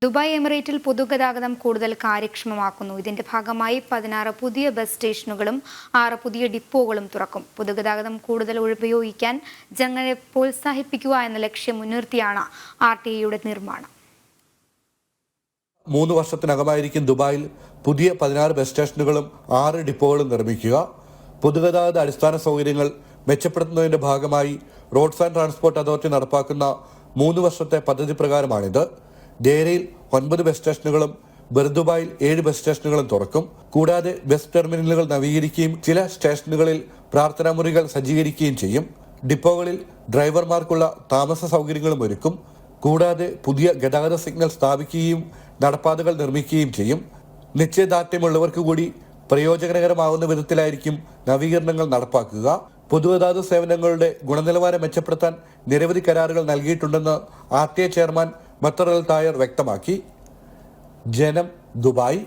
Dubai എമിറേറ്റിൽ പൊതുഗതാഗതം കൂടുതൽ കാര്യക്ഷമമാക്കുന്നു. ഇതിന്റെ ഭാഗമായി 16 പുതിയ ബസ് സ്റ്റേഷനുകളും 6 പുതിയ ഡിപ്പോകളും തുറക്കും. പൊതുഗതാഗതം കൂടുതൽ ഉപയോഗിക്കാൻ ജനങ്ങളെ പ്രോത്സാഹിപ്പിക്കുക എന്ന ലക്ഷ്യം മുൻനിർത്തിയാണ് RTA നിർമ്മാണം. 3 വർഷത്തിനകമായിരിക്കും ദുബായിൽ പുതിയ 16 ബസ് സ്റ്റേഷനുകളും 6 ഡിപ്പോകളും നിർമ്മിക്കുക. പൊതുഗതാഗത അടിസ്ഥാന സൗകര്യങ്ങൾ മെച്ചപ്പെടുത്തുന്നതിന്റെ ഭാഗമായി റോഡ്സ് ആൻഡ് ട്രാൻസ്പോർട്ട് അതോറിറ്റി നടപ്പാക്കുന്ന 3 വർഷത്തെ പദ്ധതി പ്രകാരമാണിത്. ദേരയിൽ 9 ബസ് സ്റ്റേഷനുകളും ബർദുബായിൽ 7 ബസ് സ്റ്റേഷനുകളും തുറക്കും. കൂടാതെ ബസ് ടെർമിനലുകൾ നവീകരിക്കുകയും ചില സ്റ്റേഷനുകളിൽ പ്രാർത്ഥനാ മുറികൾ സജ്ജീകരിക്കുകയും ചെയ്യും. ഡിപ്പോകളിൽ ഡ്രൈവർമാർക്കുള്ള താമസ സൗകര്യങ്ങളും ഒരുക്കും. കൂടാതെ പുതിയ ഗതാഗത സിഗ്നൽ സ്ഥാപിക്കുകയും നടപ്പാതകൾ നിർമ്മിക്കുകയും ചെയ്യും. നിശ്ചയദാർഢ്യമുള്ളവർക്ക് കൂടി പ്രയോജനകരമാവുന്ന വിധത്തിലായിരിക്കും നവീകരണങ്ങൾ നടപ്പാക്കുക. പൊതുഗതാഗത സേവനങ്ങളുടെ ഗുണനിലവാരം മെച്ചപ്പെടുത്താൻ നിരവധി കരാറുകൾ നൽകിയിട്ടുണ്ടെന്ന് RTA ചെയർമാൻ മത്തർ അൽ തായർ വ്യക്തമാക്കി. ജനം, ദുബായ്.